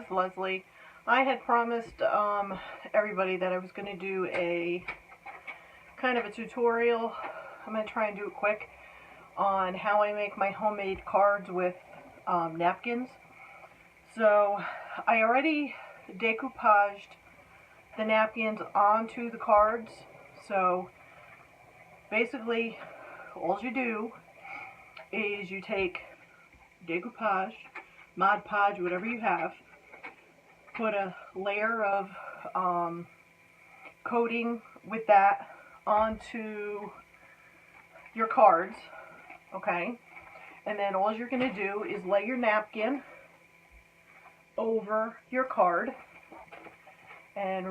is Leslie. I had promised everybody that I was going to do a kind of a tutorial. I'm going to try and do it quick on how I make my homemade cards with napkins. So I already decoupaged the napkins onto the cards. So basically all you do is you take decoupage, Mod Podge, whatever you have, put a layer of coating with that onto your cards, okay? And then all you're going to do is lay your napkin over your card and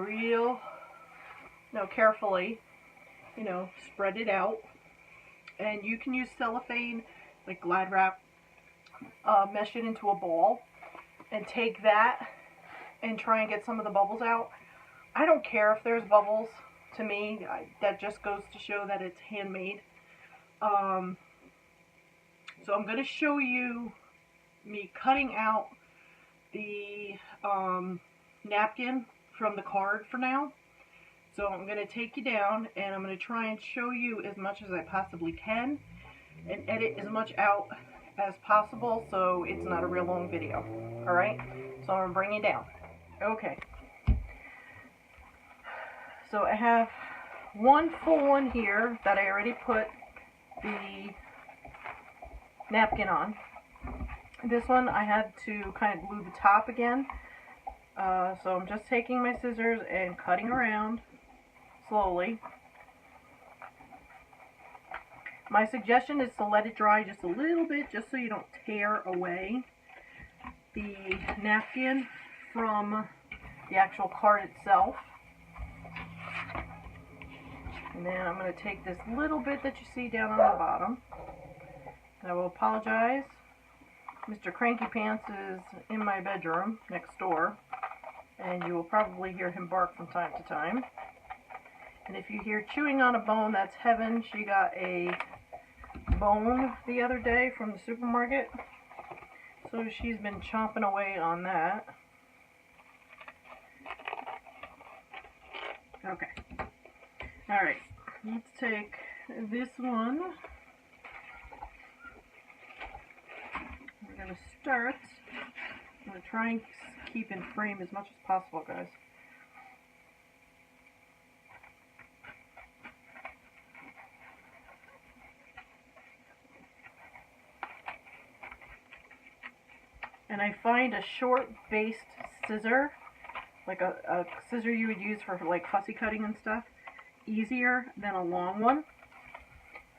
carefully, spread it out. And you can use cellophane, like Glad wrap, mesh it into a ball and take that and try and get some of the bubbles out. I don't care if there's bubbles. To me, that just goes to show that it's handmade. So I'm going to show you me cutting out the napkin from the card for now. So I'm going to take you down and I'm going to try and show you as much as I possibly can and edit as much out as possible so it's not a real long video. Alright, so I'm going to bring you down. Okay. So I have one full one here that I already put the napkin on. This one I had to kind of glue the top again. So I'm just taking my scissors and cutting around slowly. My suggestion is to let it dry just a little bit, just so you don't tear away the napkin from the actual card itself. And then I'm going to take this little bit that you see down on the bottom. And I will apologize. Mr. Cranky Pants is in my bedroom next door, and you will probably hear him bark from time to time. And if you hear chewing on a bone, that's Heaven. She got a bone the other day from the supermarket, so she's been chomping away on that. Okay. Alright, let's take this one. We're going to start. I'm going to try and keep in frame as much as possible, guys. And I find a short-based scissor, like a scissor you would use for like fussy cutting and stuff, easier than a long one,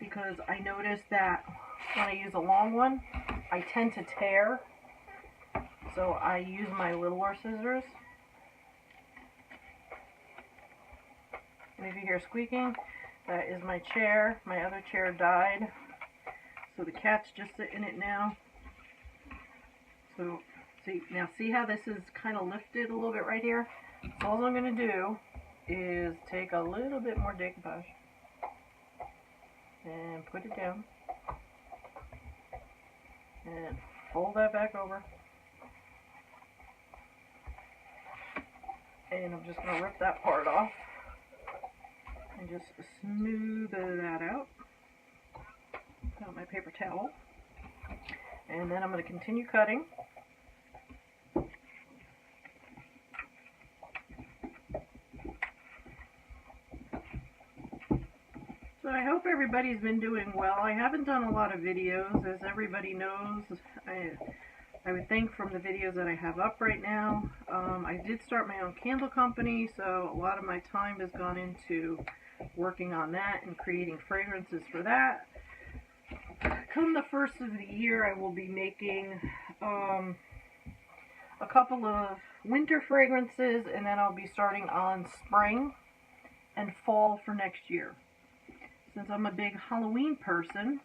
because I noticed that when I use a long one, I tend to tear, so I use my littler scissors. And if you hear squeaking, that is my chair. My other chair died, so the cat's just sitting in it now. So see how this is kind of lifted a little bit right here? So all I'm going to do is take a little bit more decoupage and put it down and fold that back over, and I'm just going to rip that part off and just smooth that out. Got my paper towel, and then I'm going to continue cutting. So I hope everybody's been doing well. I haven't done a lot of videos, as everybody knows. I would think from the videos that I have up right now. I did start my own candle company, so a lot of my time has gone into working on that and creating fragrances for that. Come the first of the year, I will be making a couple of winter fragrances, and then I'll be starting on spring and fall for next year. Since I'm a big Halloween person,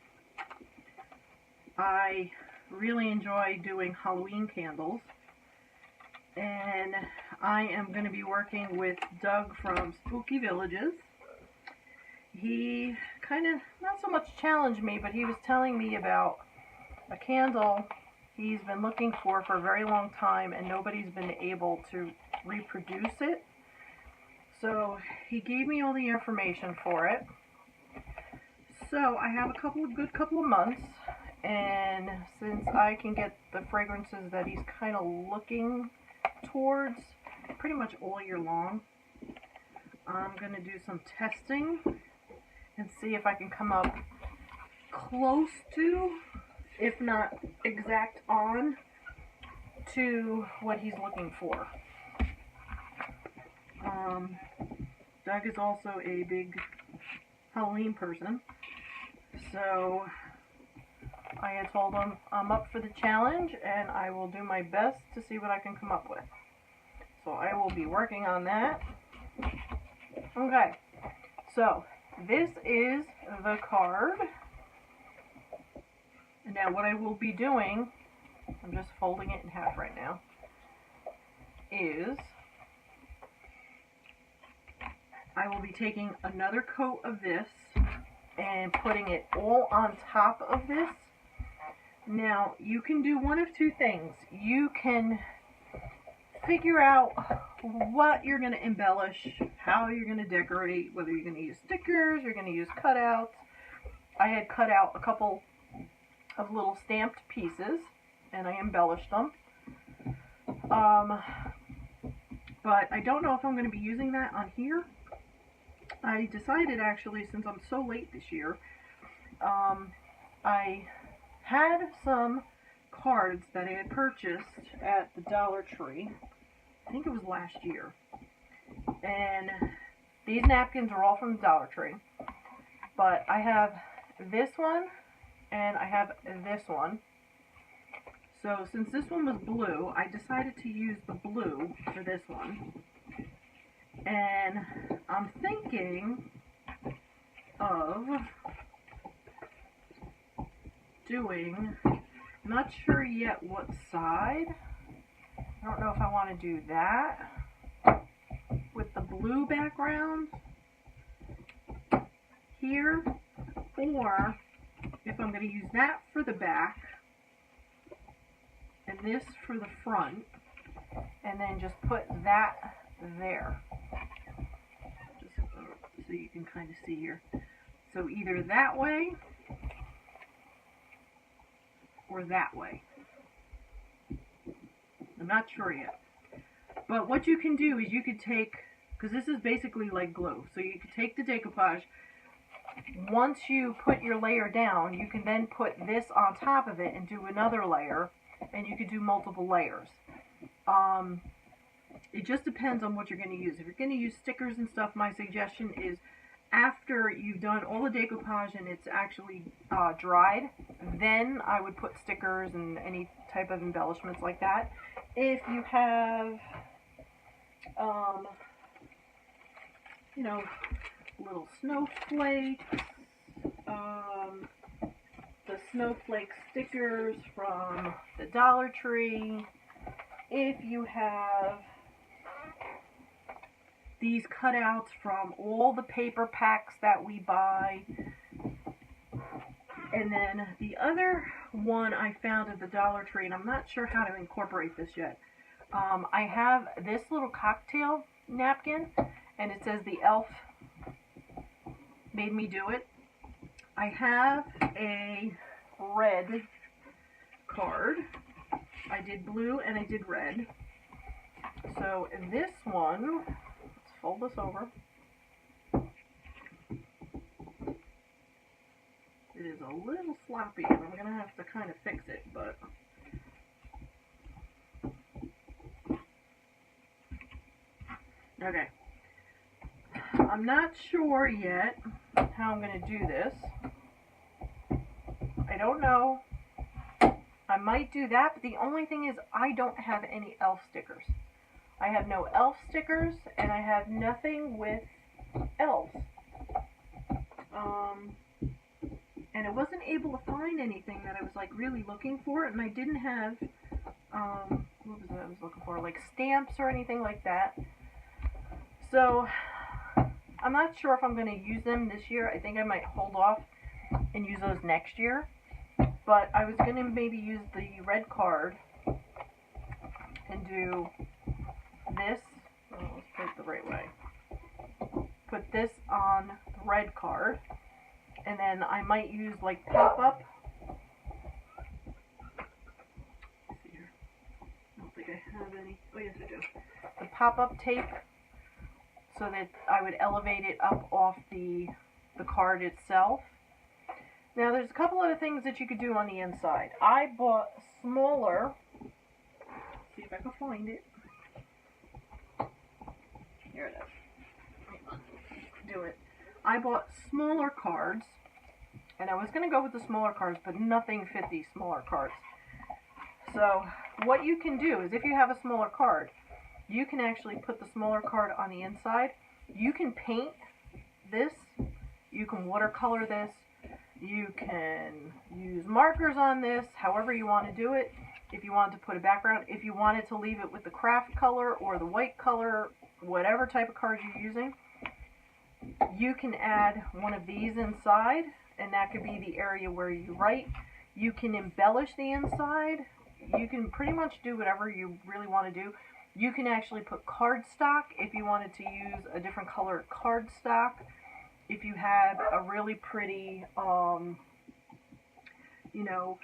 I really enjoy doing Halloween candles, and I am going to be working with Doug from Spooky Villages. He kind of, not so much challenged me, but he was telling me about a candle he's been looking for a very long time, and nobody's been able to reproduce it. So he gave me all the information for it. So I have a good couple of months, and since I can get the fragrances that he's kind of looking towards pretty much all year long, I'm going to do some testing and see if I can come up close to, if not exact on, to what he's looking for. Doug is also a big Halloween person, so I had told him I'm up for the challenge and I will do my best to see what I can come up with. So I will be working on that. Okay, so this is the card. Now what I will be doing, I'm just folding it in half right now, is I will be taking another coat of this and putting it all on top of this. Now, you can do one of two things. You can figure out what you're going to embellish, how you're going to decorate, whether you're going to use stickers, you're going to use cutouts. I had cut out a couple of little stamped pieces, and I embellished them. But I don't know if I'm going to be using that on here. I decided, actually, since I'm so late this year, I had some cards that I had purchased at the Dollar Tree. I think it was last year. And these napkins are all from the Dollar Tree. But I have this one and I have this one. So since this one was blue, I decided to use the blue for this one. And I'm thinking of doing, I'm not sure yet what side. I don't know if I want to do that with the blue background here, or if I'm going to use that for the back and this for the front, and then just put that there. Just so you can kind of see here. So either that way or that way. I'm not sure yet. But what you can do is you could take, because this is basically like glue, so you could take the decoupage. Once you put your layer down, you can then put this on top of it and do another layer, and you could do multiple layers. It just depends on what you're going to use. If you're going to use stickers and stuff, my suggestion is after you've done all the decoupage and it's actually dried, then I would put stickers and any type of embellishments like that. If you have, you know, little snowflakes, the snowflake stickers from the Dollar Tree. If you have these cutouts from all the paper packs that we buy. And then the other one I found at the Dollar Tree, and I'm not sure how to incorporate this yet. I have this little cocktail napkin, and it says the elf made me do it. I have a red card. I did blue and I did red. So in this one, let's fold this over. It is a little sloppy and I'm going to have to kind of fix it, but okay. I'm not sure yet how I'm going to do this. I don't know. I might do that, but the only thing is I don't have any elf stickers. I have no elf stickers, and I have nothing with elves. And I wasn't able to find anything that I was like really looking for, and I didn't have, what was it I was looking for, like stamps or anything like that. So I'm not sure if I'm going to use them this year. I think I might hold off and use those next year. But I was going to maybe use the red card and do this. Oh, let's put it the right way. Put this on the red card. And then I might use like pop-up. Let's see here. I don't think I have any. Oh, yes, I do. The pop-up tape, so that I would elevate it up off the card itself. Now, there's a couple other things that you could do on the inside. I bought smaller. Let's see if I can find it. Here it is. Do it. I bought smaller cards, and I was going to go with the smaller cards, but nothing fit these smaller cards. So what you can do is, if you have a smaller card, you can actually put the smaller card on the inside. You can paint this, you can watercolor this, you can use markers on this, however you want to do it. If you want to put a background, if you wanted to leave it with the craft color or the white color, whatever type of card you're using, you can add one of these inside, and that could be the area where you write. You can embellish the inside. You can pretty much do whatever you really want to do. You can actually put cardstock if you wanted to use a different color cardstock. If you have a really pretty, you know,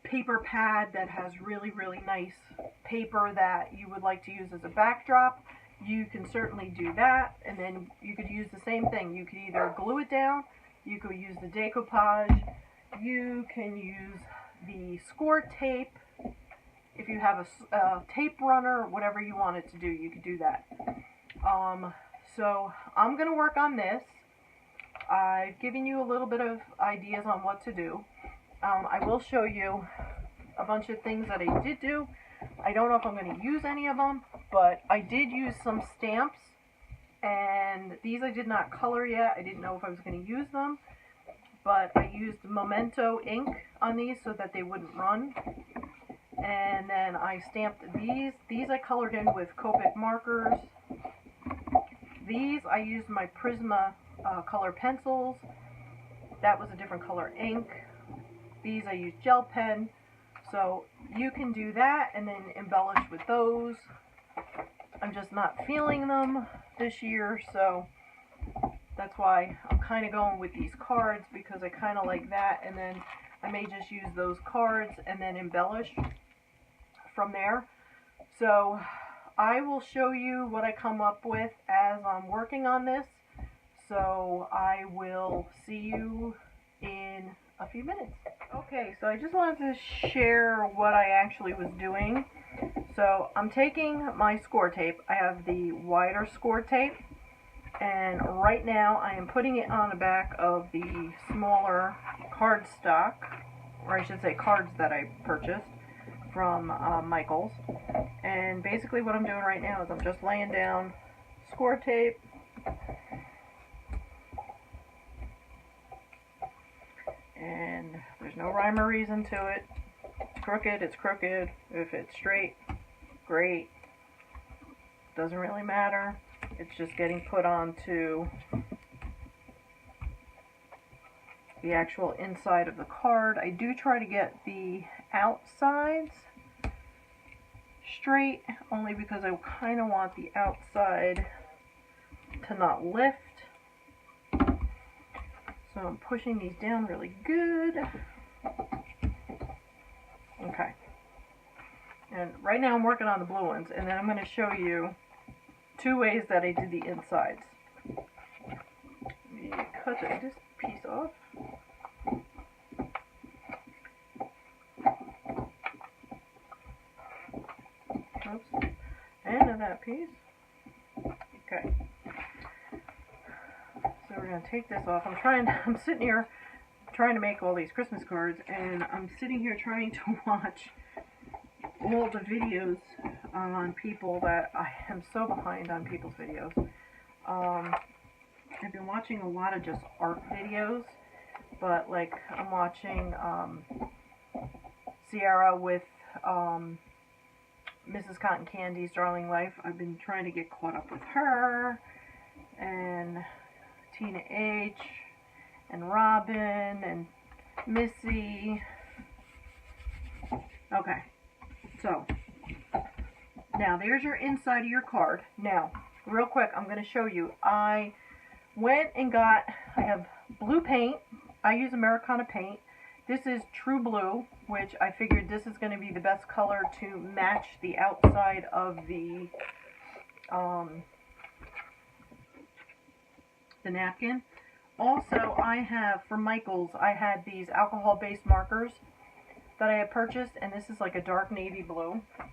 paper pad that has really, really nice paper that you would like to use as a backdrop, you can certainly do that. And then you could use the same thing. You could either glue it down, you could use the decoupage, you can use the score tape. If you have a tape runner, whatever you wanted to do, you could do that. So I'm going to work on this. I've given you a little bit of ideas on what to do. I will show you a bunch of things that I did do. I don't know if I'm going to use any of them, but I did use some stamps, and these I did not color yet. I didn't know if I was going to use them, but I used Memento ink on these so that they wouldn't run. And then I stamped these. These I colored in with Copic markers. These I used my Prisma color pencils. That was a different color ink. These I used gel pen. So you can do that and then embellish with those. I'm just not feeling them this year, so that's why I'm kind of going with these cards, because I kind of like that, and then I may just use those cards and then embellish from there. So I will show you what I come up with as I'm working on this. So I will see you in a few minutes. Okay, so I just wanted to share what I actually was doing. So I'm taking my score tape. I have the wider score tape, and right now I am putting it on the back of the smaller cardstock, or I should say cards that I purchased from Michael's. And basically what I'm doing right now is I'm just laying down score tape, and there's no rhyme or reason to it. It's crooked, it's crooked. If it's straight, great. Doesn't really matter. It's just getting put onto the actual inside of the card. I do try to get the outsides straight, only because I kind of want the outside to not lift. So I'm pushing these down really good. Okay. And right now I'm working on the blue ones, and then I'm going to show you two ways that I did the insides. Let me cut this piece off. Oops. And that piece. Okay. So we're going to take this off. I'm sitting here trying to make all these Christmas cards, and I'm sitting here trying to watch all the videos on people that I am so behind on people's videos. I've been watching a lot of just art videos, but like I'm watching Sierra with Mrs. Cotton Candy's Darling Life. I've been trying to get caught up with her, and Tina H, and Robin, and Missy, Okay, so now there's your inside of your card. Now, real quick, I'm going to show you. I went and got, I have blue paint. I use Americana paint. This is True Blue, which I figured this is going to be the best color to match the outside of the napkin. Also, I have, for Michael's, I had these alcohol-based markers that I had purchased, and this is like a dark navy blue. So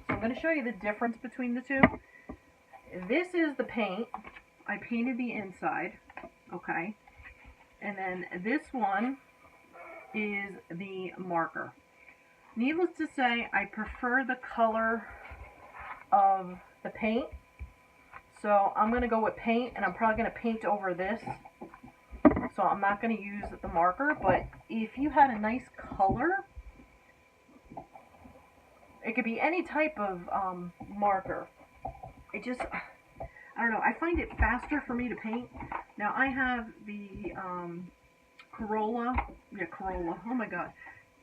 I'm going to show you the difference between the two. This is the paint. I painted the inside, okay? And then this one is the marker. Needless to say, I prefer the color of the paint. So I'm going to go with paint, and I'm probably going to paint over this. So I'm not going to use the marker, but if you had a nice color, it could be any type of marker. I don't know, I find it faster for me to paint. Now I have the Crayola, oh my god,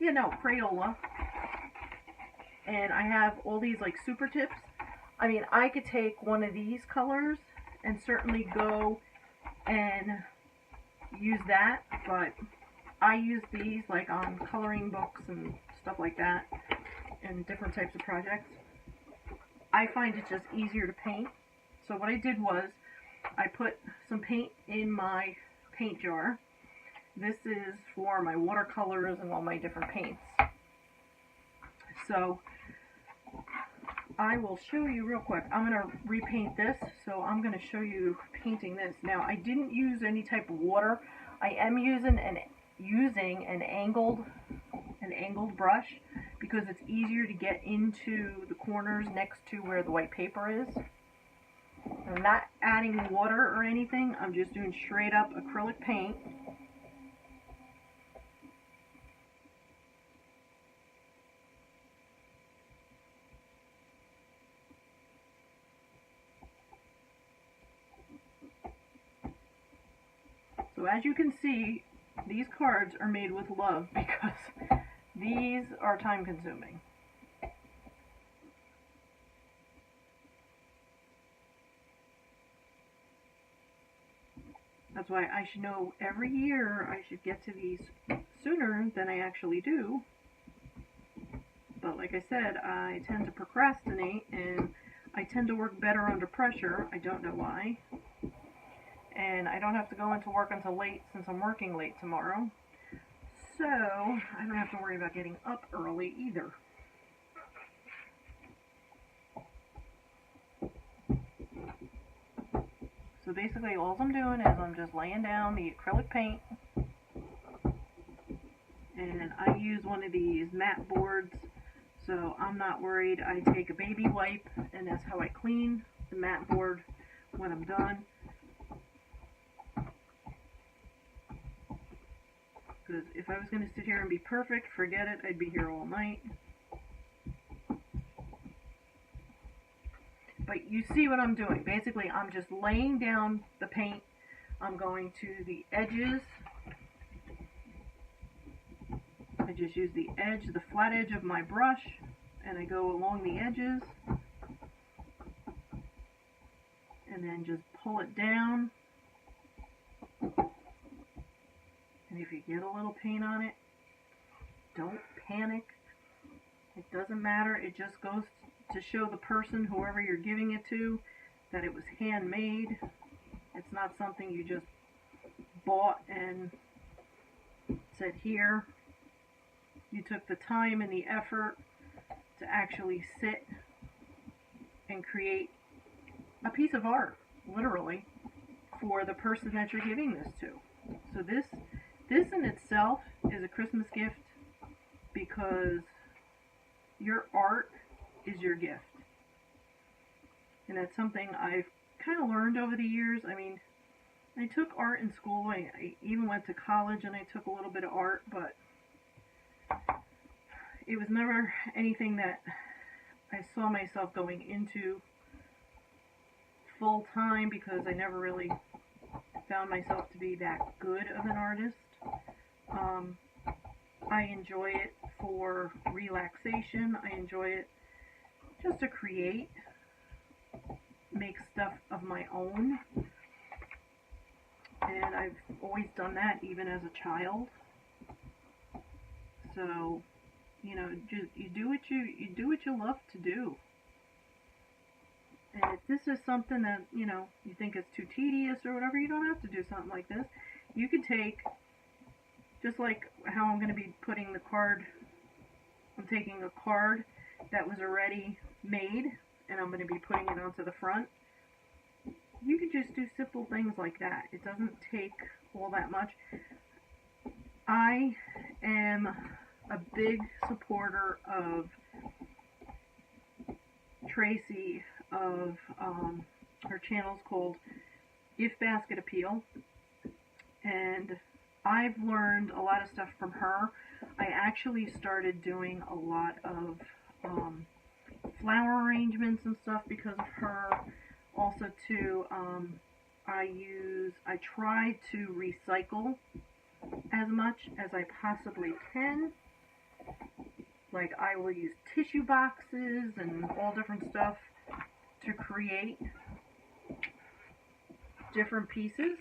Crayola, and I have all these like super tips. I mean, I could take one of these colors and certainly go and use that, but I use these like on coloring books and stuff like that, and different types of projects. I find it just easier to paint. So what I did was I put some paint in my paint jar. This is for my watercolors and all my different paints. So I will show you real quick. I'm going to repaint this, so I'm going to show you painting this. Now, I didn't use any type of water. I am using an angled brush because it's easier to get into the corners next to where the white paper is. I'm not adding water or anything. I'm just doing straight up acrylic paint. So as you can see, these cards are made with love because these are time consuming. That's why I should know every year I should get to these sooner than I actually do. But like I said, I tend to procrastinate and I tend to work better under pressure. I don't know why. And I don't have to go into work until late since I'm working late tomorrow. So I don't have to worry about getting up early either. So basically all I'm doing is I'm just laying down the acrylic paint. And I use one of these mat boards, so I'm not worried. I take a baby wipe and that's how I clean the mat board when I'm done. Because if I was going to sit here and be perfect, forget it, I'd be here all night. But you see what I'm doing. Basically, I'm just laying down the paint. I'm going to the edges. I just use the edge, the flat edge of my brush, and I go along the edges. And then just pull it down. And if you get a little paint on it, don't panic. It doesn't matter. It just goes to show the person, whoever you're giving it to, that it was handmade. It's not something you just bought and said, here. You took the time and the effort to actually sit and create a piece of art, literally, for the person that you're giving this to. So this in itself is a Christmas gift because your art is your gift. And that's something I've kind of learned over the years. I mean, I took art in school. I even went to college and I took a little bit of art, but it was never anything that I saw myself going into full time because I never really found myself to be that good of an artist. I enjoy it for relaxation. I enjoy it just to create, make stuff of my own. And I've always done that even as a child. So, you know, just you do what you love to do. And if this is something that, you know, you think is too tedious or whatever, you don't have to do something like this. You could take, just like how I'm going to be putting the card, I'm taking a card that was already made and I'm going to be putting it onto the front. You could just do simple things like that. It doesn't take all that much. I am a big supporter of Tracy, of her channel's called If Basket Appeal, and I've learned a lot of stuff from her. I actually started doing a lot of flower arrangements and stuff because of her. Also too, I try to recycle as much as I possibly can. Like, I will use tissue boxes and all different stuff to create different pieces.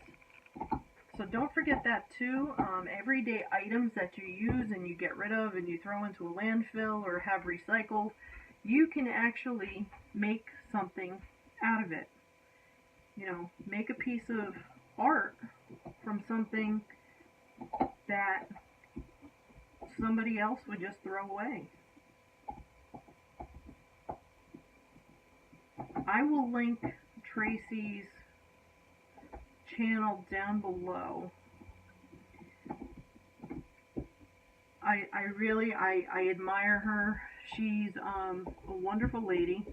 So don't forget that too. Everyday items that you use and you get rid of and you throw into a landfill or have recycled, you can actually make something out of it. You know, make a piece of art from something that somebody else would just throw away. I will link Tracy's channel down below. I admire her. She's a wonderful lady.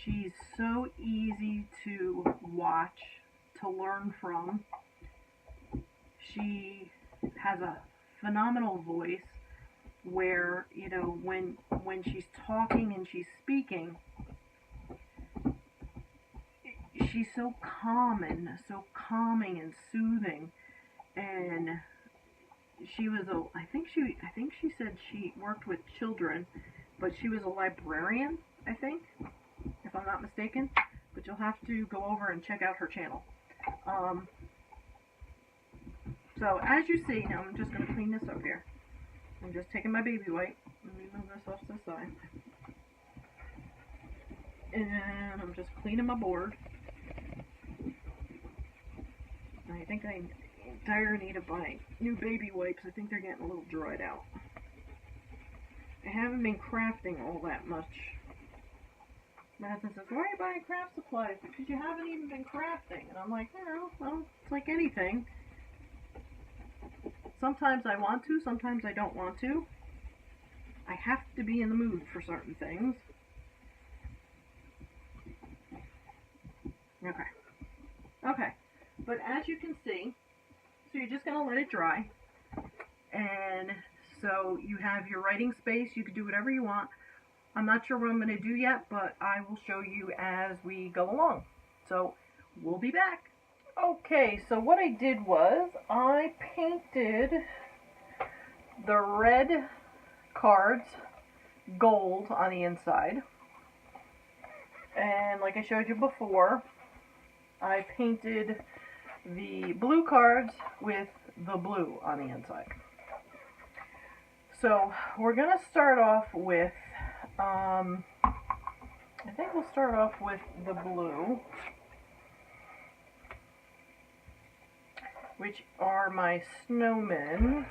She's so easy to watch, to learn from. She has a phenomenal voice where, you know, when she's talking and she's speaking, she's so calming and soothing. And she was I think she said she worked with children, but she was a librarian, I think, if I'm not mistaken. But you'll have to go over and check out her channel. So as you see, now I'm just going to clean this up here. I'm just taking my baby wipe. Let me move this off to the side. And I'm just cleaning my board. I think I dire need to buy new baby wipes. I think they're getting a little dried out. I haven't been crafting all that much. My husband says, why are you buying craft supplies? Because you haven't even been crafting. And I'm like, oh, well, it's like anything. Sometimes I want to, sometimes I don't want to. I have to be in the mood for certain things. Okay, but as you can see, so you're just going to let it dry, and so you have your writing space. You can do whatever you want. I'm not sure what I'm going to do yet, but I will show you as we go along. So we'll be back. Okay, so what I did was I painted the red cards gold on the inside, and like I showed you before, I painted the blue cards with the blue on the inside. So we're going to start off with, I think we'll start off with the blue, which are my snowmen.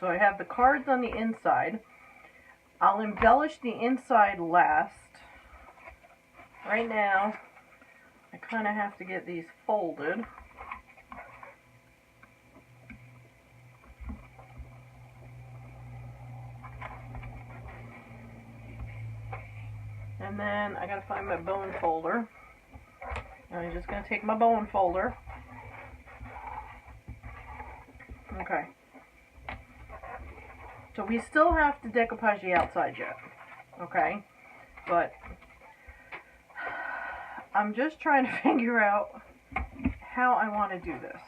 So I have the cards on the inside. I'll embellish the inside last. Right now, I kind of have to get these folded. And then I gotta find my bone folder. And I'm just gonna take my bone folder. Okay. So we still have to decoupage the outside yet. Okay? But I'm just trying to figure out how I want to do this.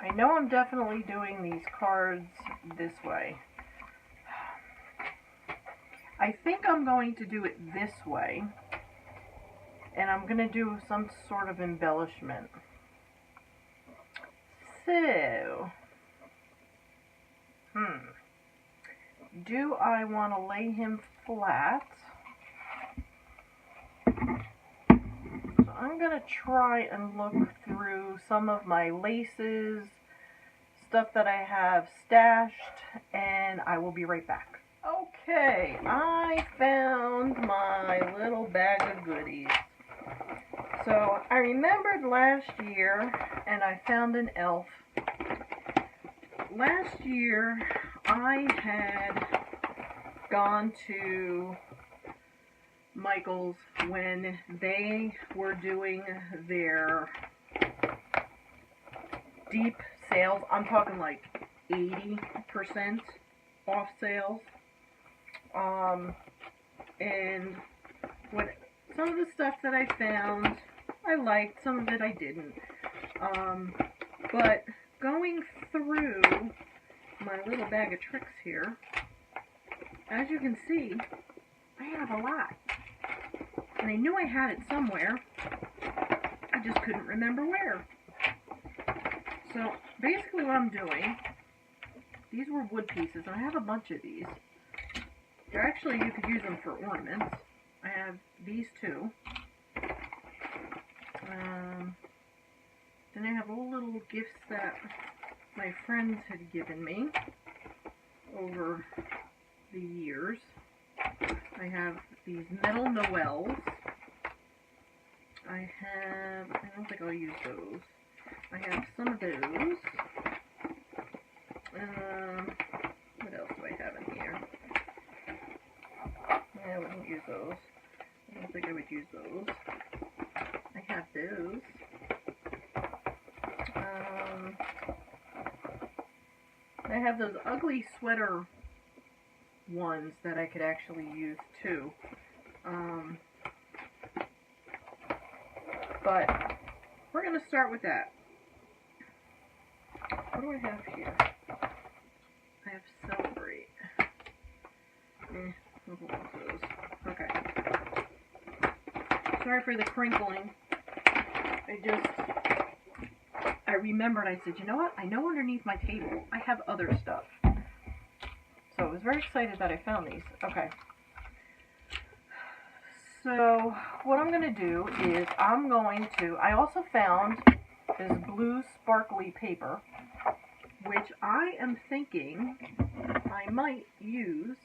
I know I'm definitely doing these cards this way. I think I'm going to do it this way, and I'm going to do some sort of embellishment. So, do I want to lay him flat? So I'm going to try and look through some of my laces, stuff that I have stashed, and I will be right back. Okay, I found my little bag of goodies. So I remembered last year, and I found an elf. Last year, I had gone to Michael's when they were doing their deep sales. I'm talking like 80% off sales. And what some of the stuff that I found, I liked, some of it I didn't. But going through my little bag of tricks here, as you can see, I have a lot. And I knew I had it somewhere, I just couldn't remember where. So basically what I'm doing, these were wood pieces, and I have a bunch of these. Actually, you could use them for ornaments. I have these two. Then I have all little gifts that my friends had given me over the years. I have these metal Noels. I don't think I'll use those. I have some of those. What else do I have in here? I wouldn't use those. I don't think I would use those. I have those. I have those ugly sweater ones that I could actually use too. But we're going to start with that. What do I have here? I have Celebrate. Those. Okay. Sorry for the crinkling. I remembered, I said, you know what? I know underneath my table I have other stuff. So I was very excited that I found these. Okay. So what I'm going to do is I also found this blue sparkly paper, which I am thinking I might use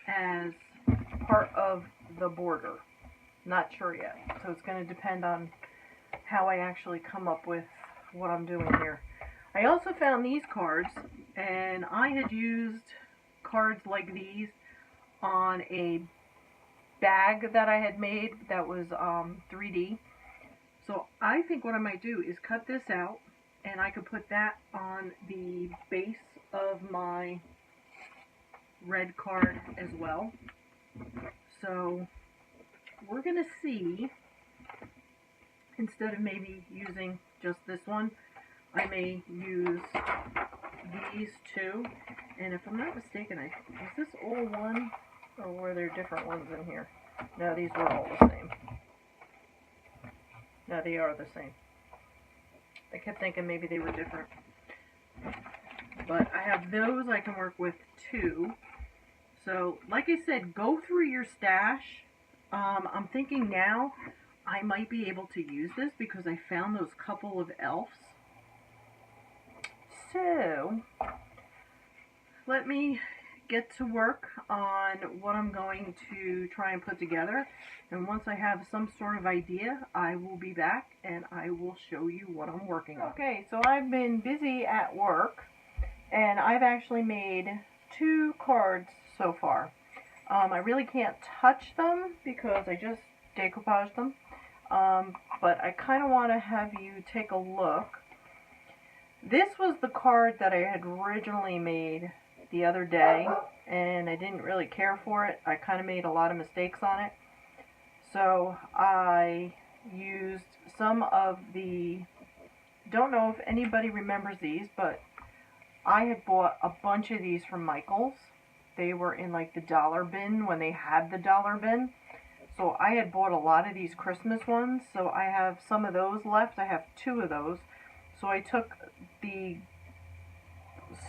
as part of the border. Not sure yet. So it's going to depend on how I actually come up with what I'm doing here. I also found these cards, and I had used cards like these on a bag that I had made that was 3D. So I think what I might do is cut this out, and I could put that on the base of my red card as well. So we're going to see, instead of maybe using just this one, I may use these two. And if I'm not mistaken, is this all one, or were there different ones in here? No, these were all the same. No, they are the same. I kept thinking maybe they were different. But I have those I can work with too. So, like I said, go through your stash. I'm thinking now I might be able to use this because I found those couple of elves. So, let me get to work on what I'm going to try and put together. And once I have some sort of idea, I will be back and I will show you what I'm working on. Okay, so I've been busy at work, and I've actually made 2 cards so far. I really can't touch them because I just decoupaged them. But I kind of want to have you take a look. This was the card that I had originally made the other day, and I didn't really care for it. I kind of made a lot of mistakes on it. So I used some of the don't know if anybody remembers these, but I had bought a bunch of these from Michael's. They were in like the dollar bin when they had the dollar bin. So I had bought a lot of these Christmas ones. So I have some of those left. I have 2 of those. So I took the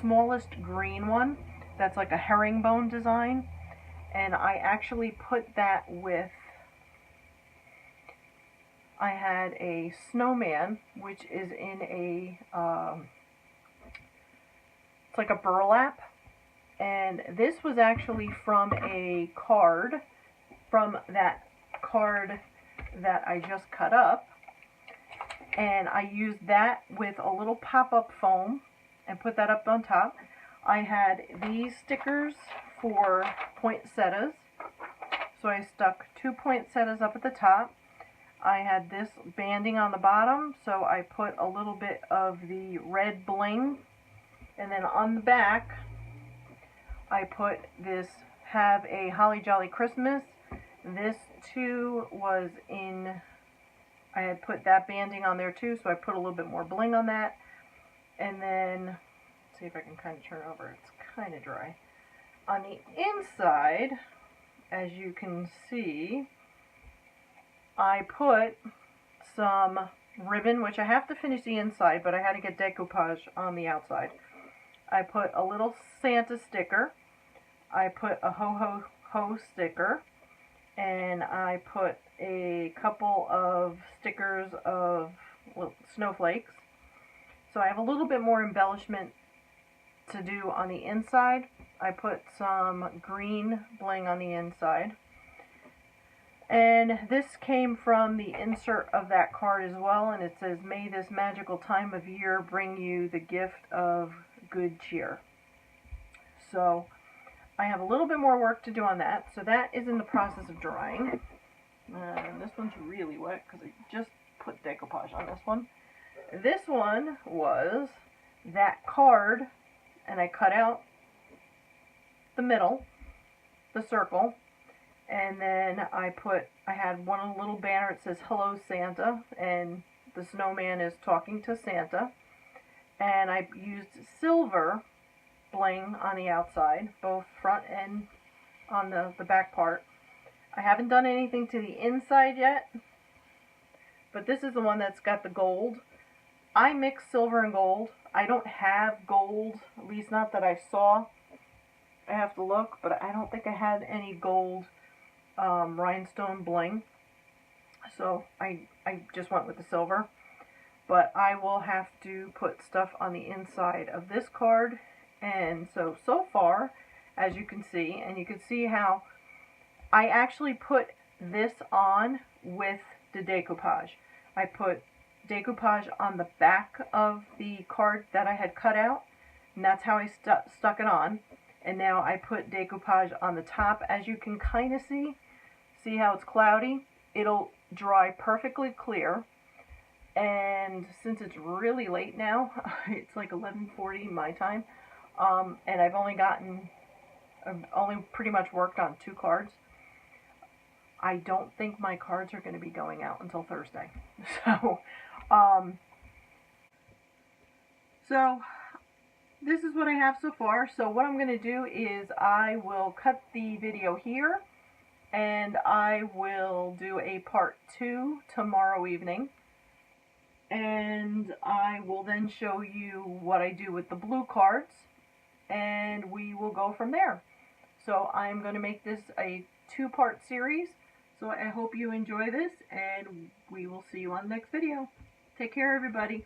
smallest green one that's like a herringbone design, and I actually put that with, I had a snowman which is in a it's like a burlap, and this was actually from a card, from that card that I just cut up, and I used that with a little pop-up foam and put that up on top. I had these stickers for poinsettias, so I stuck 2 poinsettias up at the top. I had this banding on the bottom, so I put a little bit of the red bling, and then on the back I put this "Have a Holly Jolly Christmas." This too was in, I had put that banding on there too, so I put a little bit more bling on that. And then, let's see if I can kind of turn it over. It's kind of dry. On the inside, as you can see, I put some ribbon, which I have to finish the inside, but I had to get decoupage on the outside. I put a little Santa sticker. I put a ho ho ho sticker. And I put a couple of stickers of snowflakes. So I have a little bit more embellishment to do on the inside. I put some green bling on the inside. And this came from the insert of that card as well, and it says, "May this magical time of year bring you the gift of good cheer." So I have a little bit more work to do on that, so that is in the process of drying. And this one's really wet because I just put decoupage on this one. This one was that card, and I cut out the middle, the circle, and then I had one little banner. It says "Hello Santa," and the snowman is talking to Santa. And I used silver bling on the outside, both front and on the back part. I haven't done anything to the inside yet, but this is the one that's got the gold. I mix silver and gold. I don't have gold, at least not that I saw. I have to look, but I don't think I had any gold rhinestone bling. So I just went with the silver. But I will have to put stuff on the inside of this card. And so far, as you can see, and you can see how I actually put this on with the decoupage. I put decoupage on the back of the card that I had cut out, and that's how I stuck it on. And now I put decoupage on the top. As you can kind of see how it's cloudy? It'll dry perfectly clear. And since it's really late now, it's like 11:40 my time, and I've only pretty much worked on 2 cards. I don't think my cards are going to be going out until Thursday. So this is what I have so far. So what I'm going to do is I will cut the video here, and I will do a part 2 tomorrow evening. And I will then show you what I do with the blue cards, and we will go from there. So I'm going to make this a 2-part series. So I hope you enjoy this, and we will see you on the next video. Take care, everybody.